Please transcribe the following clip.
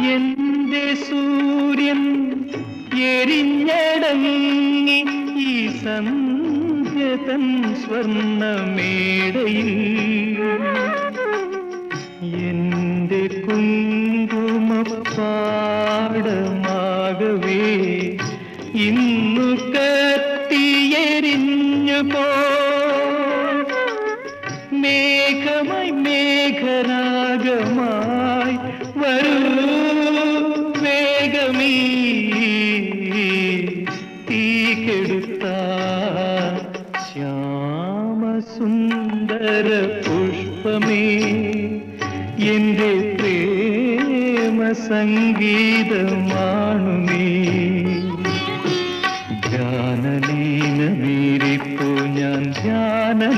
എന്റെ സൂര്യൻ എരിഞ്ഞടങ്ങി ഈ സന്ധ്യ തൻ സ്വർണ്ണമേടയിൽ എന്റെ കുങ്കുമപ്പാടമാകവേ ഇന്നു കത്തിയെരിഞ്ഞു പോ മേഘമായി മേഘരാഗമായി വരൂ വേഗമീ തീ കെടുത്ത ശ്യാമസുന്ദര പുഷ്പമേ എന്റെ പ്രേമ സംഗീതമാണു നീ ധ്യാനലീനമീരിപ്പു ഞാൻ ധ്യാനലീനമീരിപ്പു